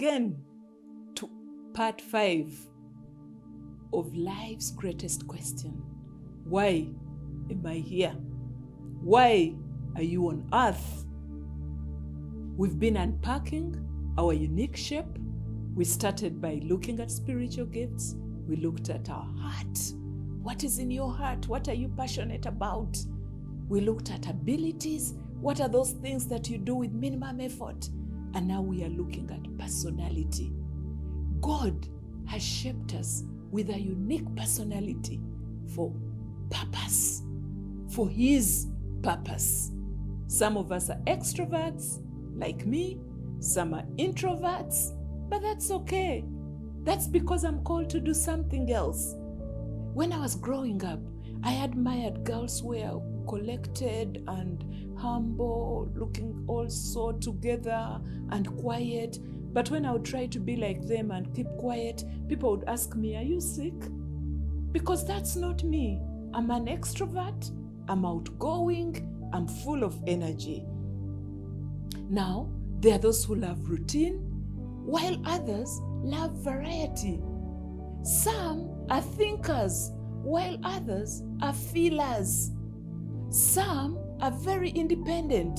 again to part 5 of life's greatest question. Why am I here? Why are you on earth? We've been unpacking our unique shape. We started by looking at spiritual gifts. We looked at our heart. What is in your heart? What are you passionate about? We looked at abilities. What are those things that you do with minimum effort? And now we are looking at personality. God has shaped us with a unique personality for purpose, for His purpose. Some of us are extroverts, like me. Some are introverts, but that's okay. That's because I'm called to do something else. When I was growing up, I admired girls who were collected and humble, looking also together and quiet. But when I would try to be like them and keep quiet, people would ask me, are you sick? Because that's not me. I'm an extrovert, I'm outgoing, I'm full of energy. Now, there are those who love routine, while others love variety. Some are thinkers, while others are feelers. Some are very independent.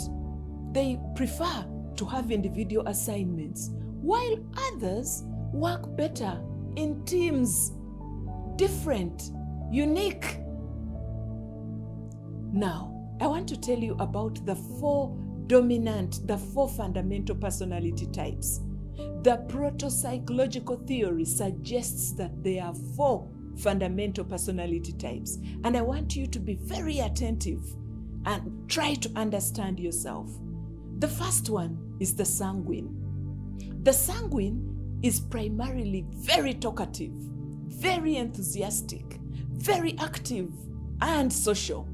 They prefer to have individual assignments, while others work better in teams. Different, unique. Now, I want to tell you about the 4 fundamental personality types. The proto-psychological theory suggests that there are 4 fundamental personality types. And I want you to be very attentive and try to understand yourself. The first one is the sanguine. The sanguine is primarily very talkative, very enthusiastic, very active, and social.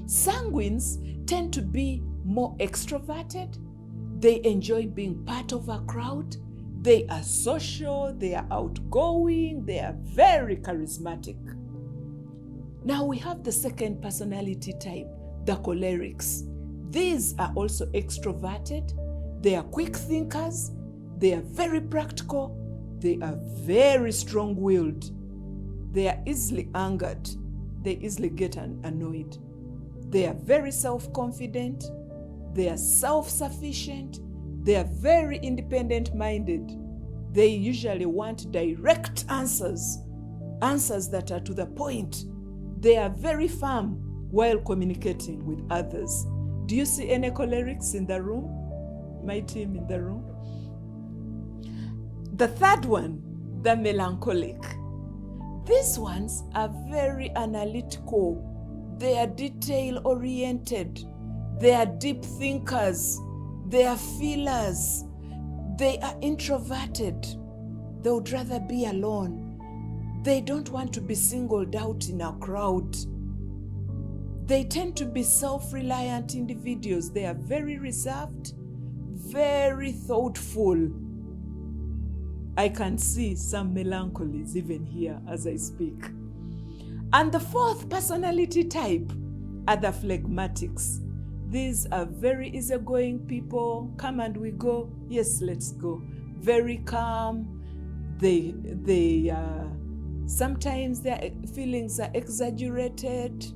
Sanguines tend to be more extroverted. They enjoy being part of a crowd. They are social, they are outgoing, they are very charismatic. Now we have the second personality type, the cholerics. These are also extroverted. They are quick thinkers. They are very practical. They are very strong-willed. They are easily angered. They easily get annoyed. They are very self-confident. They are self-sufficient. They are very independent-minded. They usually want direct answers, answers that are to the point. They are very firm while communicating with others. Do you see any cholerics in the room? My team in the room? The third one, the melancholic. These ones are very analytical. They are detail-oriented. They are deep thinkers. They are feelers. They are introverted. They would rather be alone. They don't want to be singled out in a crowd. They tend to be self-reliant individuals. They are very reserved, very thoughtful. I can see some melancholies even here as I speak. And the fourth personality type are the phlegmatics. These are very easygoing people. Come and we go. Yes, let's go. Very calm. Sometimes their feelings are exaggerated,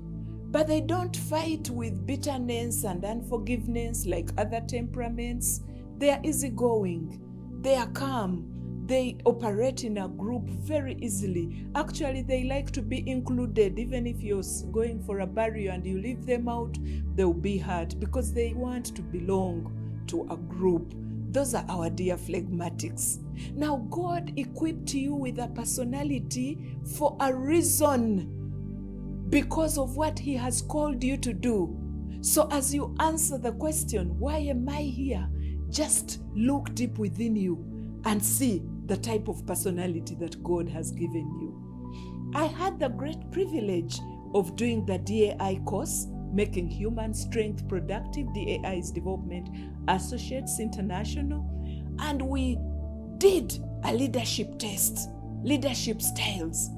but they don't fight with bitterness and unforgiveness like other temperaments. They are easygoing. They are calm. They operate in a group very easily. Actually, they like to be included. Even if you're going for a burial and you leave them out, they'll be hurt because they want to belong to a group. Those are our dear phlegmatics. Now, God equipped you with a personality for a reason, because of what He has called you to do. So as you answer the question, why am I here? Just look deep within you and see the type of personality that God has given you. I had the great privilege of doing the DAI course, Making Human Strength Productive. DAI is Development Associates International. And we did a leadership test, leadership styles.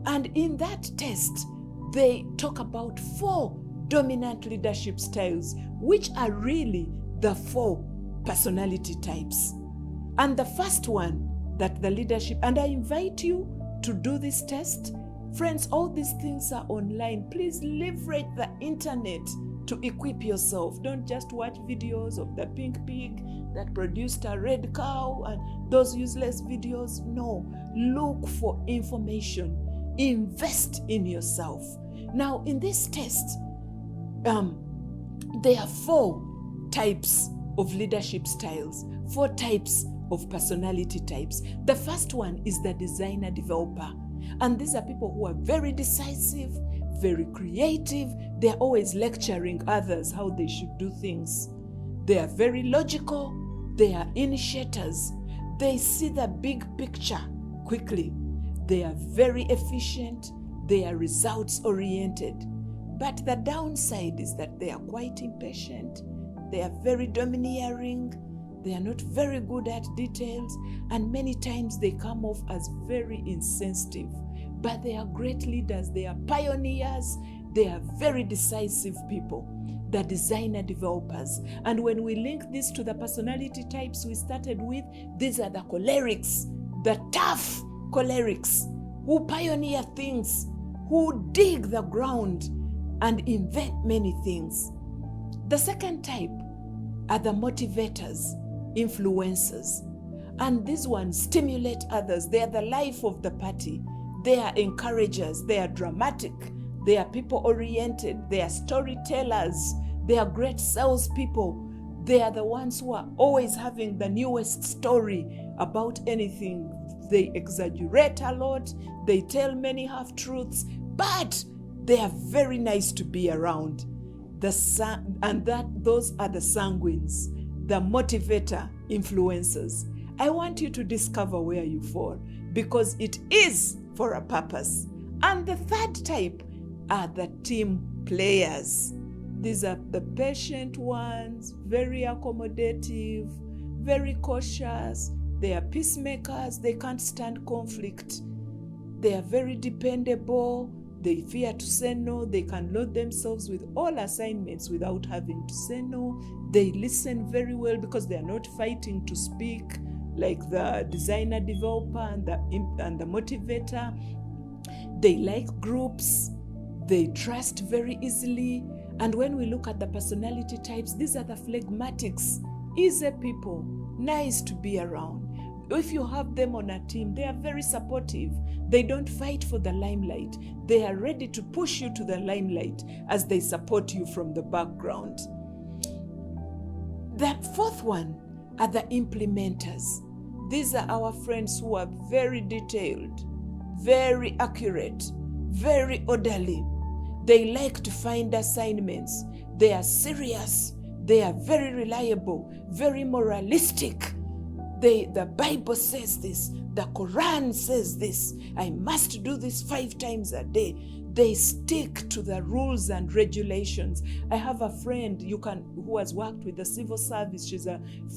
And in that test, they talk about 4 dominant leadership styles, which are really the 4 personality types. And the first one, that the leadership, and I invite you to do this test. Friends, all these things are online. Please leverage the internet to equip yourself. Don't just watch videos of the pink pig that produced a red cow and those useless videos. No, look for information. Invest in yourself. Now, in this test, there are 4 types of leadership styles, 4 types of personality types. The first one is the designer developer. And these are people who are very decisive, very creative. They're always lecturing others how they should do things. They are very logical. They are initiators. They see the big picture quickly. They are very efficient. They are results oriented. But the downside is that they are quite impatient. They are very domineering. They are not very good at details, and many times they come off as very insensitive. But they are great leaders. They are pioneers. They are very decisive people, the designer developers. And when we link this to the personality types we started with, these are the cholerics, the tough cholerics, who pioneer things, who dig the ground and invent many things. The second type are the motivators, influencers. And these ones stimulate others. They are the life of the party. They are encouragers. They are dramatic. They are people-oriented. They are storytellers. They are great salespeople. They are the ones who are always having the newest story about anything. They exaggerate a lot. They tell many half-truths, but they are very nice to be around. Those are the sanguines, the motivator influencers. I want you to discover where you fall, because it is for a purpose. And the third type are the team players. These are the patient ones, very accommodative, very cautious. They are peacemakers. They can't stand conflict. They are very dependable. They fear to say no. They can load themselves with all assignments without having to say no. They listen very well because they are not fighting to speak like the designer developer and the motivator. They like groups. They trust very easily. And when we look at the personality types, these are the phlegmatics. Easy people, nice to be around. If you have them on a team, they are very supportive. They don't fight for the limelight. They are ready to push you to the limelight as they support you from the background. The fourth one are the implementers. These are our friends who are very detailed, very accurate, very orderly. They like to find assignments. They are serious. They are very reliable, very moralistic. The Bible says this. The Quran says this. I must do this 5 times a day. They stick to the rules and regulations. I have a friend who has worked with the civil service. She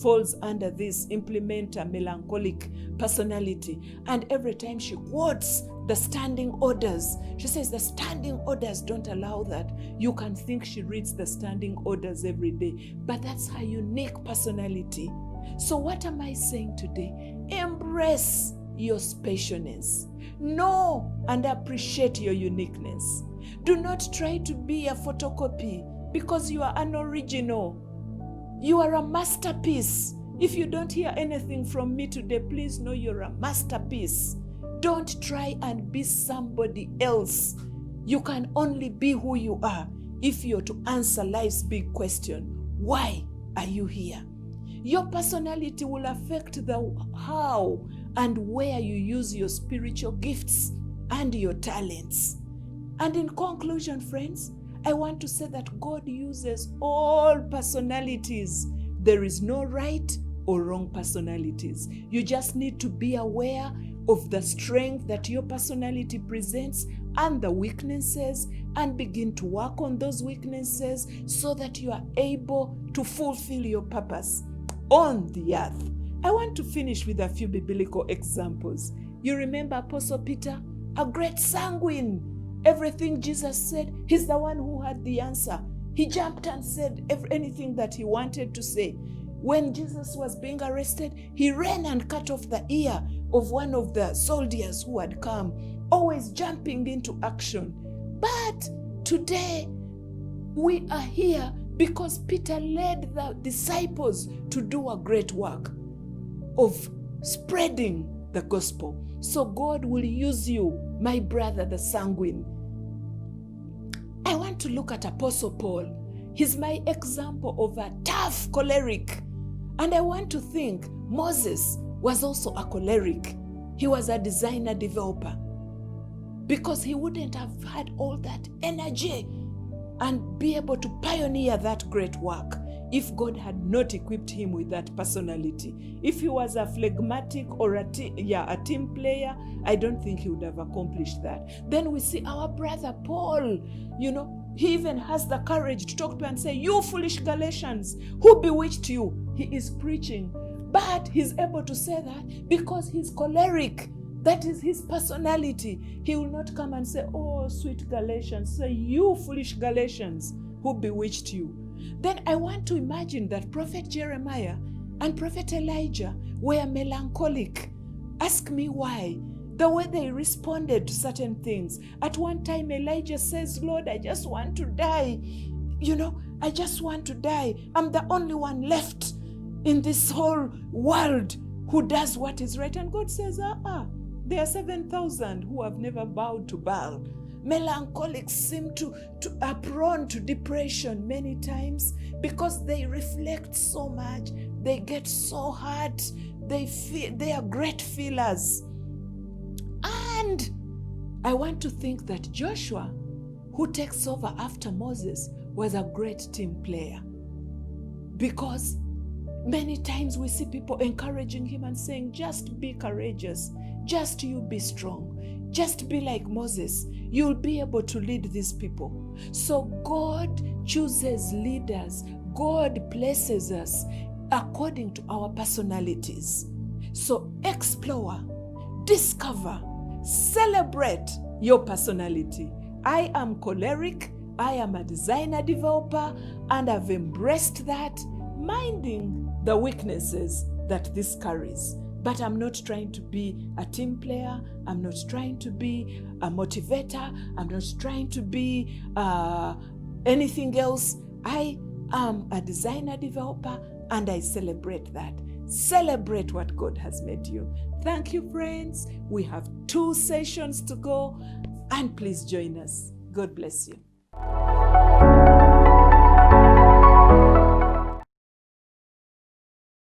falls under this implementer, melancholic personality. And every time she quotes the standing orders, she says the standing orders don't allow that. You can think she reads the standing orders every day, but that's her unique personality. So what am I saying today? Embrace your specialness. Know and appreciate your uniqueness. Do not try to be a photocopy because you are an original. You are a masterpiece. If you don't hear anything from me today, please know you're a masterpiece. Don't try and be somebody else. You can only be who you are if you're to answer life's big question. Why are you here? Your personality will affect the how and where you use your spiritual gifts and your talents. And in conclusion, friends, I want to say that God uses all personalities. There is no right or wrong personalities. You just need to be aware of the strength that your personality presents and the weaknesses, and begin to work on those weaknesses so that you are able to fulfill your purpose on the earth. I want to finish with a few biblical examples. You remember Apostle Peter, a great sanguine. Everything Jesus said, he's the one who had the answer. He jumped and said anything that he wanted to say. When Jesus was being arrested, he ran and cut off the ear of one of the soldiers who had come, always jumping into action. But today, we are here because Peter led the disciples to do a great work of spreading the gospel. So God will use you, my brother, the sanguine. I want to look at Apostle Paul. He's my example of a tough choleric. And I want to think Moses was also a choleric. He was a designer developer, because he wouldn't have had all that energy and be able to pioneer that great work if God had not equipped him with that personality. If he was a phlegmatic or a team player, I don't think he would have accomplished that. Then we see our brother Paul, he even has the courage to talk to and say, "You foolish Galatians, who bewitched you?" He is preaching, but he's able to say that because he's choleric. That is his personality. He will not come and say, "Oh, sweet Galatians," say, "You foolish Galatians, who bewitched you?" Then I want to imagine that Prophet Jeremiah and Prophet Elijah were melancholic. Ask me why. The way they responded to certain things. At one time, Elijah says, "Lord, I just want to die. I just want to die. I'm the only one left in this whole world who does what is right." And God says, there are 7,000 who have never bowed to Baal. Melancholics seem to are prone to depression many times because they reflect so much. They get so hurt. They are great feelers. And I want to think that Joshua, who takes over after Moses, was a great team player, because many times we see people encouraging him and saying, "Just be courageous. Just you be strong. Just be like Moses. You'll be able to lead these people." So God chooses leaders. God places us according to our personalities. So explore, discover, celebrate your personality. I am choleric. I am a designer developer, and I've embraced that, minding the weaknesses that this carries. But I'm not trying to be a team player. I'm not trying to be a motivator. I'm not trying to be anything else. I am a designer developer, and I celebrate that. Celebrate what God has made you. Thank you, friends. We have 2 sessions to go, and please join us. God bless you.